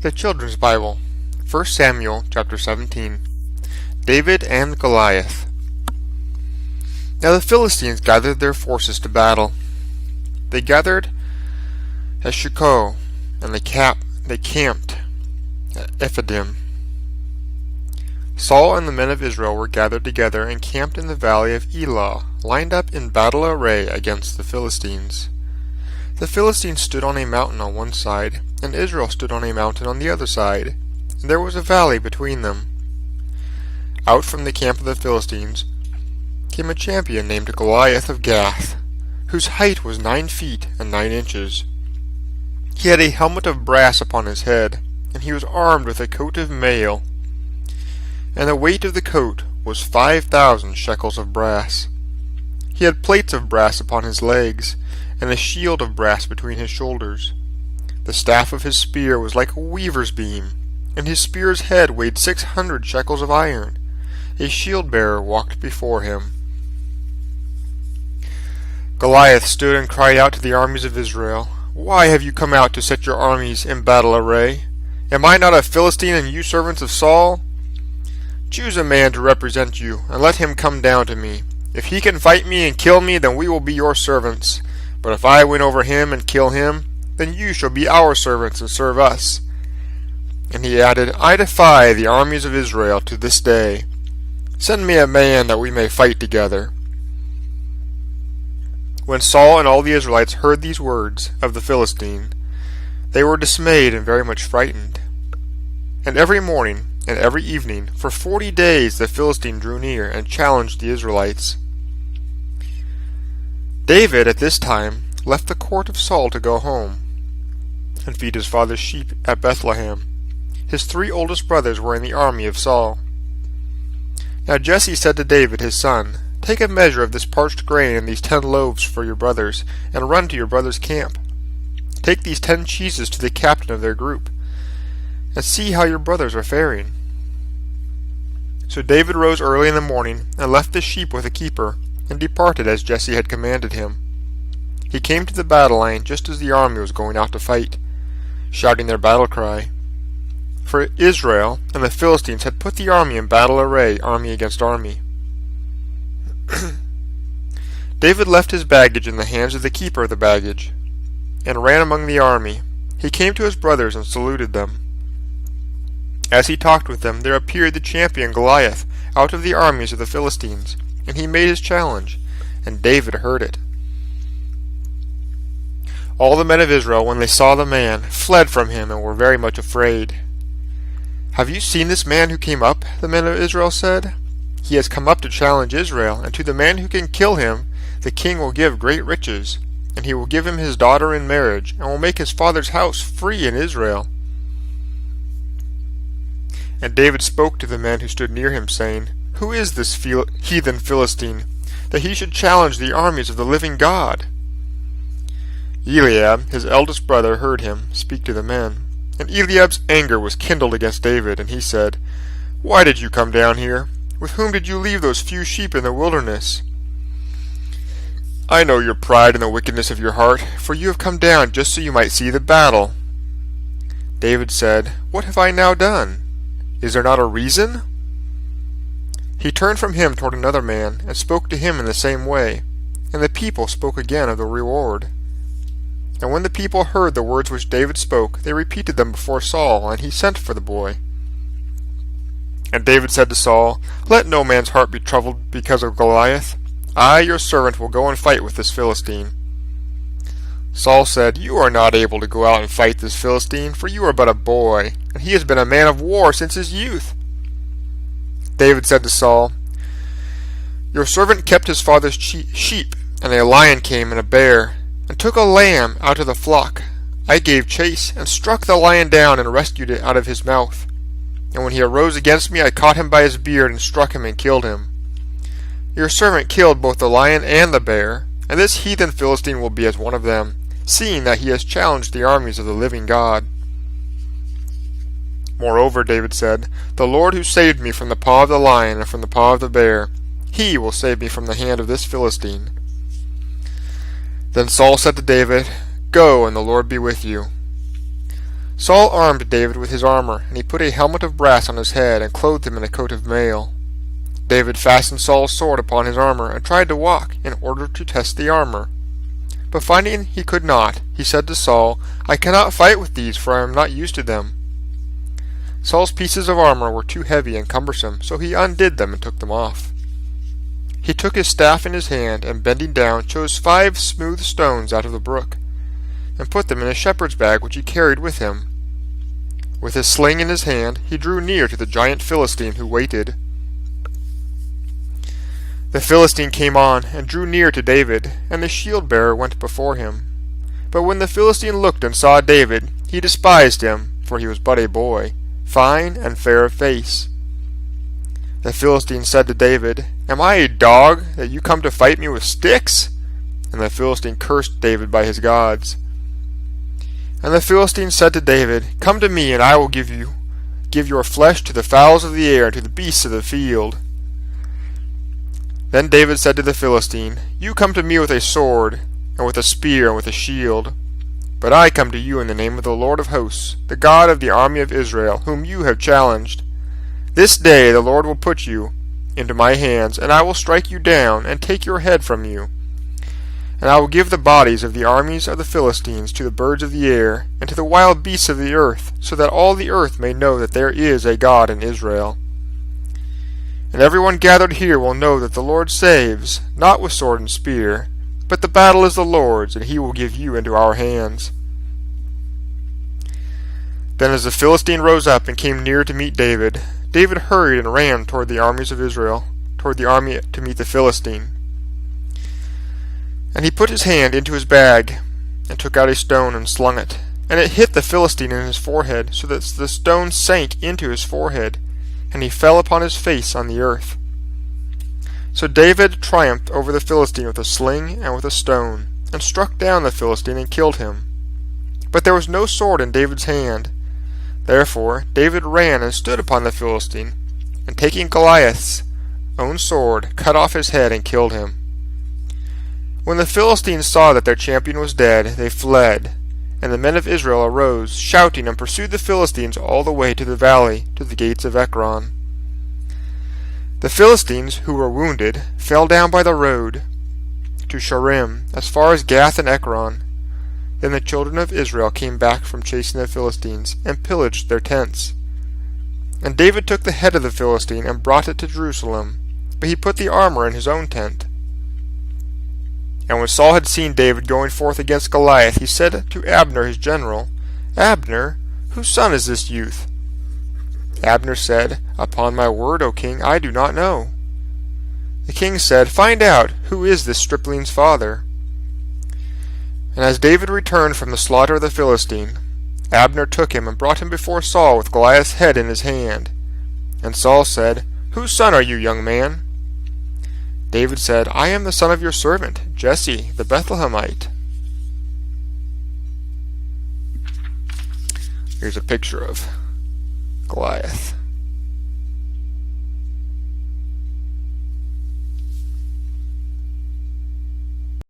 The Children's Bible, 1 Samuel chapter 17. David and Goliath. Now the Philistines gathered their forces to battle. They gathered at Shechem, and they camped at Ephidim. Saul and the men of Israel were gathered together and camped in the valley of Elah, lined up in battle array against the Philistines. The Philistines stood on a mountain on one side, and Israel stood on a mountain on the other side, and there was a valley between them. Out from the camp of the Philistines came a champion named Goliath of Gath, whose height was 9 feet and 9 inches. He had a helmet of brass upon his head, and he was armed with a coat of mail, and the weight of the coat was 5,000 shekels of brass. He had plates of brass upon his legs, and a shield of brass between his shoulders. The staff of his spear was like a weaver's beam, and his spear's head weighed 600 shekels of iron. A shield-bearer walked before him. Goliath stood and cried out to the armies of Israel, "Why have you come out to set your armies in battle array? Am I not a Philistine and you servants of Saul? Choose a man to represent you, and let him come down to me. If he can fight me and kill me, then we will be your servants. But if I win over him and kill him, then you shall be our servants and serve us." And he added, "I defy the armies of Israel to this day. Send me a man that we may fight together." When Saul and all the Israelites heard these words of the Philistine, they were dismayed and very much frightened. And every morning and every evening for 40 days the Philistine drew near and challenged the Israelites. David at this time left the court of Saul to go home and feed his father's sheep at Bethlehem. His 3 oldest brothers were in the army of Saul. Now Jesse said to David his son, "Take a measure of this parched grain and these 10 loaves for your brothers, and run to your brothers' camp. Take these 10 cheeses to the captain of their group, and see how your brothers are faring." So David rose early in the morning, and left the sheep with a keeper, and departed as Jesse had commanded him. He came to the battle line just as the army was going out to fight, shouting their battle cry. For Israel and the Philistines had put the army in battle array, army against army. David left his baggage in the hands of the keeper of the baggage, and ran among the army. He came to his brothers and saluted them. As he talked with them, there appeared the champion Goliath out of the armies of the Philistines, and he made his challenge, and David heard it. All the men of Israel, when they saw the man, fled from him and were very much afraid. "Have you seen this man who came up?" the men of Israel said. "He has come up to challenge Israel, and to the man who can kill him the king will give great riches, and he will give him his daughter in marriage, and will make his father's house free in Israel." And David spoke to the men who stood near him, saying, "Who is this heathen Philistine, that he should challenge the armies of the living God?" Eliab, his eldest brother, heard him speak to the men. And Eliab's anger was kindled against David, and he said, "Why did you come down here? With whom did you leave those few sheep in the wilderness? I know your pride and the wickedness of your heart, for you have come down just so you might see the battle." David said, "What have I now done? Is there not a reason?" He turned from him toward another man, and spoke to him in the same way, and the people spoke again of the reward. And when the people heard the words which David spoke, they repeated them before Saul, and he sent for the boy. And David said to Saul, "Let no man's heart be troubled because of Goliath. I, your servant, will go and fight with this Philistine." Saul said, "You are not able to go out and fight this Philistine, for you are but a boy, and he has been a man of war since his youth." David said to Saul, "Your servant kept his father's sheep, and a lion came and a bear, and took a lamb out of the flock. I gave chase, and struck the lion down, and rescued it out of his mouth. And when he arose against me, I caught him by his beard, and struck him and killed him. Your servant killed both the lion and the bear, and this heathen Philistine will be as one of them, seeing that he has challenged the armies of the living God." Moreover, David said, "The Lord who saved me from the paw of the lion and from the paw of the bear, he will save me from the hand of this Philistine." Then Saul said to David, "Go, and the Lord be with you." Saul armed David with his armor, and he put a helmet of brass on his head and clothed him in a coat of mail. David fastened Saul's sword upon his armor and tried to walk in order to test the armor. But finding he could not, he said to Saul, "I cannot fight with these, for I am not used to them." Saul's pieces of armor were too heavy and cumbersome, so he undid them and took them off. He took his staff in his hand, and bending down, chose 5 smooth stones out of the brook, and put them in a shepherd's bag which he carried with him. With his sling in his hand, he drew near to the giant Philistine who waited. The Philistine came on, and drew near to David, and the shield-bearer went before him. But when the Philistine looked and saw David, he despised him, for he was but a boy, fine and fair of face. The Philistine said to David, "Am I a dog, that you come to fight me with sticks?" And the Philistine cursed David by his gods. And the Philistine said to David, "Come to me, and I will give your flesh to the fowls of the air and to the beasts of the field." Then David said to the Philistine, "You come to me with a sword, and with a spear, and with a shield. But I come to you in the name of the Lord of hosts, the God of the army of Israel, whom you have challenged. This day the Lord will put you into my hands, and I will strike you down, and take your head from you. And I will give the bodies of the armies of the Philistines to the birds of the air, and to the wild beasts of the earth, so that all the earth may know that there is a God in Israel. And everyone gathered here will know that the Lord saves, not with sword and spear, but the battle is the Lord's, and he will give you into our hands." Then as the Philistine rose up and came near to meet David, David hurried and ran toward the armies of Israel, toward the army to meet the Philistine. And he put his hand into his bag, and took out a stone and slung it, and it hit the Philistine in his forehead, so that the stone sank into his forehead, and he fell upon his face on the earth. So David triumphed over the Philistine with a sling and with a stone, and struck down the Philistine and killed him. But there was no sword in David's hand. Therefore David ran and stood upon the Philistine, and taking Goliath's own sword, cut off his head and killed him. When the Philistines saw that their champion was dead, they fled, and the men of Israel arose, shouting, and pursued the Philistines all the way to the valley, to the gates of Ekron. The Philistines, who were wounded, fell down by the road to Sharim, as far as Gath and Ekron. Then the children of Israel came back from chasing the Philistines, and pillaged their tents. And David took the head of the Philistine, and brought it to Jerusalem, but he put the armor in his own tent. And when Saul had seen David going forth against Goliath, he said to Abner his general, "Abner, whose son is this youth?" Abner said, "Upon my word, O king, I do not know." The king said, "Find out who is this stripling's father." And as David returned from the slaughter of the Philistine, Abner took him and brought him before Saul with Goliath's head in his hand. And Saul said, "Whose son are you, young man?" David said, "I am the son of your servant, Jesse the Bethlehemite." Here's a picture of Goliath.